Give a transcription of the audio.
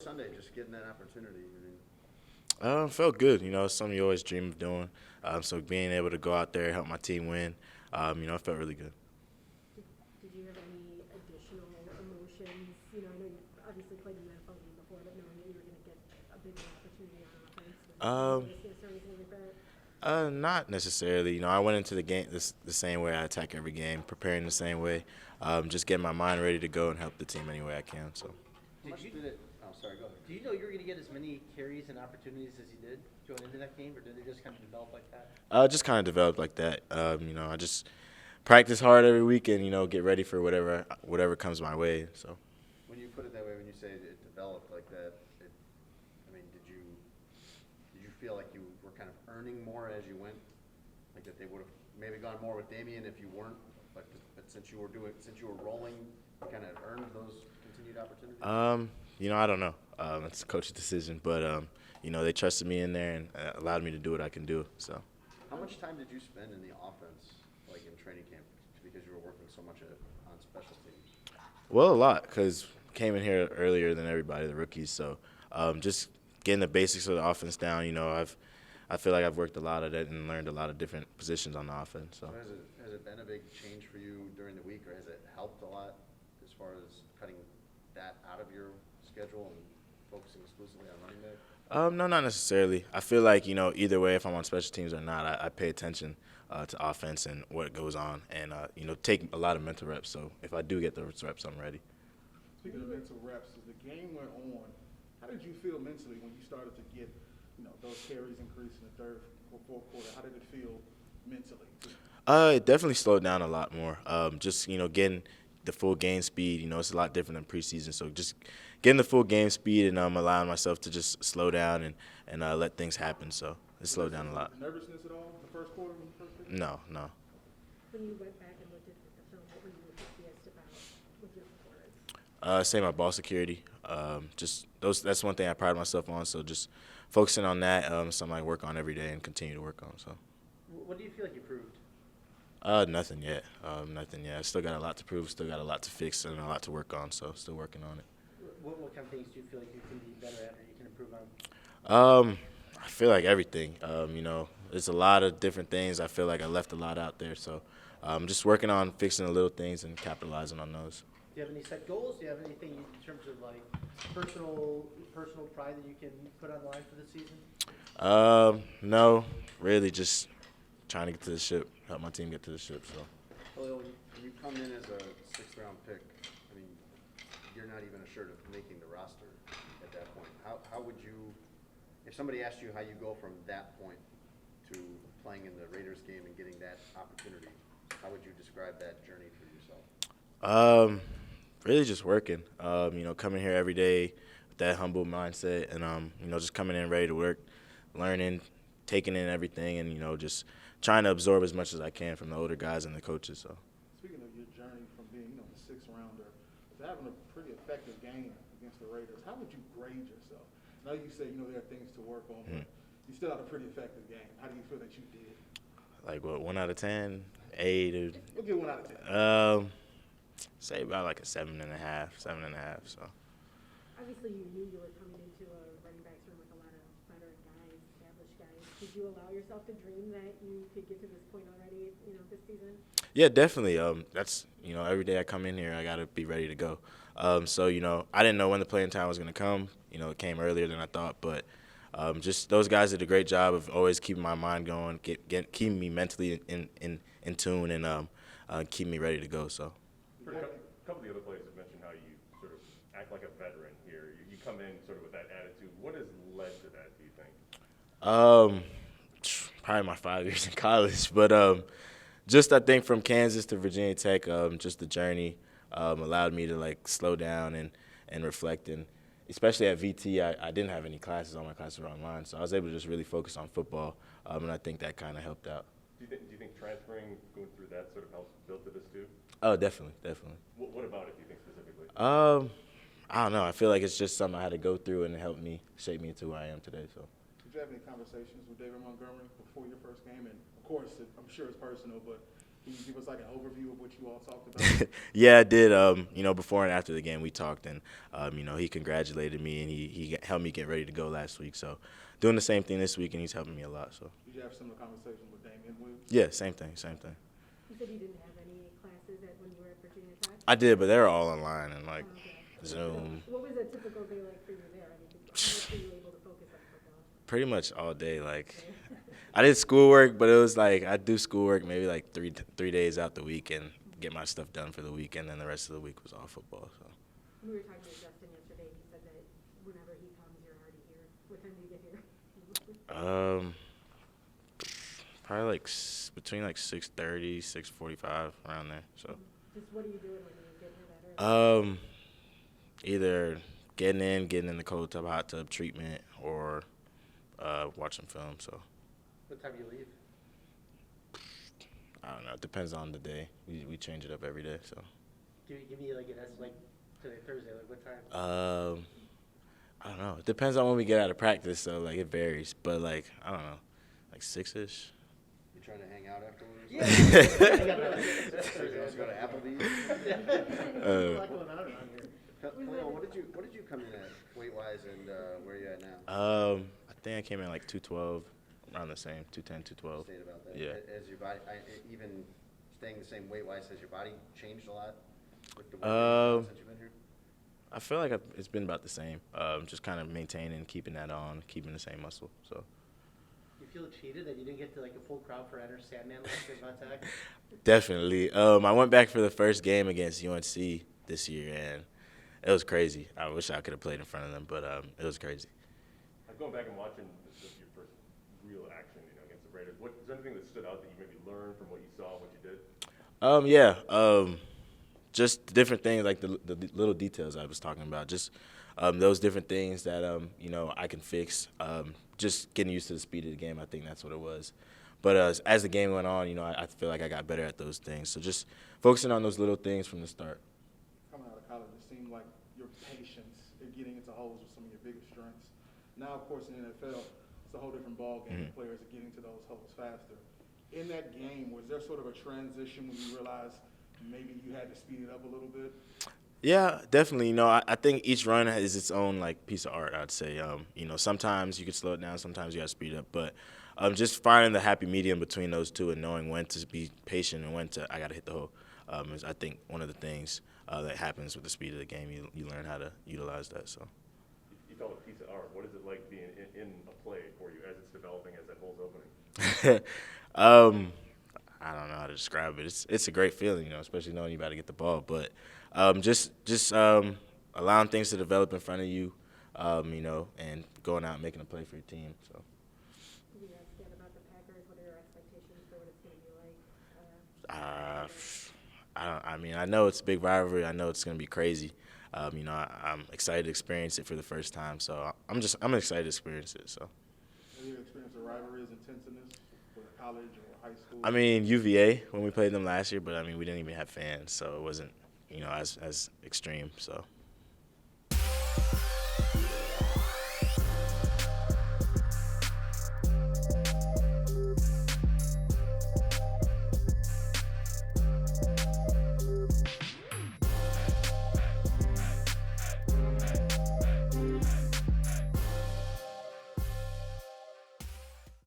Sunday, just getting that opportunity. I mean, Felt good. It's something you always dream of doing. So being able to go out there, help my team win, it felt really good. Did you have any additional emotions? I know you obviously played in the NFL game before, but knowing that you were going to get a bigger opportunity on offense, was there Um, nervousness or anything like that? Not necessarily. I went into the game the same way I attack every game, preparing the same way, just getting my mind ready to go and help the team any way I can. So, how much did it? Oh, sorry, go ahead. Do you know you were going to get as many carries and opportunities as you did going into that game, or did it just kind of develop like that? just kind of developed like that. I just practice hard every week and get ready for whatever comes my way. So. When you put it that way, when you say it developed like that, I mean, did you feel like you were kind of earning more as you went, like that they would have maybe gone more with Damian if you weren't, but since you were rolling, you kind of earned those continued opportunities. I don't know. It's a coach's decision, but they trusted me in there and allowed me to do what I can do. So. How much time did you spend in the offense, like in training camp, because you were working so much on special teams? Well, a lot because came in here earlier than everybody, the rookies. So just getting the basics of the offense down. I feel like I've worked a lot of that and learned a lot of different positions on the offense. So. Has it been a big change for you during the week, or has it helped a lot as far as cutting that out of your schedule and focusing exclusively on running back? No, not necessarily. I feel like either way, if I'm on special teams or not, I pay attention to offense and what goes on, and take a lot of mental reps. So if I do get those reps, I'm ready. Speaking of mental reps, as the game went on, how did you feel mentally when you started to get, those carries increase in the third or fourth quarter? How did it feel mentally? It definitely slowed down a lot more. Just getting the full game speed. It's a lot different than preseason. So just getting the full game speed and allowing myself to just slow down and let things happen. So it slowed down a lot. Nervousness at all in the first quarter? No, no. When you went back and looked at the film, what were you happiest about with your performance? Say my ball security. Just those. That's one thing I pride myself on. So just focusing on that. Something I work on every day and continue to work on. So. What do you feel like you proved? Nothing yet. Nothing yet. I still got a lot to prove. Still got a lot to fix and a lot to work on. So still working on it. What kind of things do you feel like you can be better at or you can improve on? I feel like everything. There's a lot of different things. I feel like I left a lot out there. So just working on fixing the little things and capitalizing on those. Do you have any set goals? Do you have anything in terms of like personal pride that you can put on the line for the season? No, really just trying to get to the ship, help my team get to the ship. So. Khalil, when you come in as a sixth-round pick, I mean, you're not even assured of making the roster at that point. How would you, if somebody asked you how you go from that point to playing in the Raiders game and getting that opportunity, how would you describe that journey for yourself? Really just working. Coming here every day with that humble mindset, and just coming in ready to work, learning, taking in everything, and just trying to absorb as much as I can from the older guys and the coaches. So. Speaking of your journey from being, the sixth rounder to having a pretty effective game against the Raiders, how would you grade yourself? I know you said there are things to work on, but you still had a pretty effective game. How do you feel that you did? Like what? 1 out of 10, 8. We'll get 1 out of 10. Say about like a 7.5, 7.5. So. Obviously, you knew you were coming into a running backs room with a lot of veteran guys, established guys. Did you allow yourself to dream that you could get to this point already, this season? Yeah, definitely. That's every day I come in here, I gotta be ready to go. So I didn't know when the playing time was gonna come. It came earlier than I thought, but just those guys did a great job of always keeping my mind going, keeping me mentally in tune, and keeping me ready to go. So. A couple of the other players have mentioned how you sort of act like a veteran here. You come in sort of with that attitude. What has led to that, do you think? Probably my 5 years in college, but just I think from Kansas to Virginia Tech, just the journey allowed me to like slow down and reflect, and especially at VT, I didn't have any classes. All my classes were online, so I was able to just really focus on football, and I think that kind of helped out. Do you think transferring, going through that sort of helps build to this too? Oh, definitely. What about it, do you think, specifically? I don't know. I feel like it's just something I had to go through, and it helped me shape me into who I am today. So. Did you have any conversations with David Montgomery before your first game? And of course, I'm sure it's personal, but Can you give us like an overview of what you all talked about? Yeah, I did. You know, before and after the game, we talked, and you know, he congratulated me, and he helped me get ready to go last week. So, doing the same thing this week, and he's helping me a lot. So, Did you have similar conversations with Damian Williams? yeah, same thing, same thing. You said you didn't have any classes when you were at Virginia Tech? I did, but they were all online and like Oh, okay. Zoom. So what was a typical day like for you there? I mean, how much were you able to focus on football? Pretty much all day. Like, I did schoolwork, but it was like I do schoolwork maybe like three days out the week and get my stuff done for the week, and then the rest of the week was all football. So. We were talking to Justin yesterday. He said that whenever he comes, you're already here. What time do you get here? Probably like between like 6:30, 6:45 around there. So. Just what are you doing when you get here that early? Either getting in the cold tub, hot tub treatment, or watching film. So. What time do you leave? I don't know. It depends on the day. We change it up every day. So. Give me like an estimate, like today, Thursday, like what time? I don't know. It depends on when we get out of practice. So like it varies. But like I don't know, like 6-ish. You trying to hang out afterwards? Yeah. Let's go to Applebee's. There's a lot going on around here. Khalil, what did you come in at weight wise, and where are you at now? I think I came in like 212, around the same, 210, 212. Saying about that. Yeah. Has your body, even staying the same weight wise, has your body changed a lot with the weight since you've been here? I feel like it's been about the same. Just kind of maintaining, keeping that on, keeping the same muscle. So. You feel cheated that you didn't get to like a full crowd for Enter Sandman last year at Tech? Definitely. I went back for the first game against UNC this year, and it was crazy. I wish I could have played in front of them, but it was crazy. Going back and watching your first real action, against the Raiders, is there anything that stood out that you maybe learned from what you saw, what you did? Yeah. Just different things like the little details I was talking about. Just those different things that I can fix. Just getting used to the speed of the game. I think that's what it was. But as the game went on, I feel like I got better at those things. So just focusing on those little things from the start. Coming out of college, it seemed like your patience in getting into holes was some of your biggest strengths. Now, of course, in the NFL, it's a whole different ball game. Mm-hmm. Players are getting to those holes faster. In that game, was there sort of a transition when you realized maybe you had to speed it up a little bit? Yeah, definitely. I think each run is its own like piece of art. I'd say. Sometimes you can slow it down, sometimes you got to speed it up. But just finding the happy medium between those two and knowing when to be patient and when I got to hit the hole is, I think, one of the things that happens with the speed of the game. You learn how to utilize that. So. You call it a piece of art. What is it like being in a play for you as it's developing, as that hole's opening? I don't know how to describe it. It's a great feeling, especially knowing you about to get the ball. But just allowing things to develop in front of you, and going out and making a play for your team. So. Did you ask yet about the Packers? What are your expectations for what it's going to be like? I know it's a big rivalry. I know it's going to be crazy. I'm excited to experience it for the first time. So I'm excited to experience it. So. Have you experienced a rivalry as intense in this, whether college or high school? I mean, UVA when we played them last year, but we didn't even have fans, so it wasn't as extreme. So.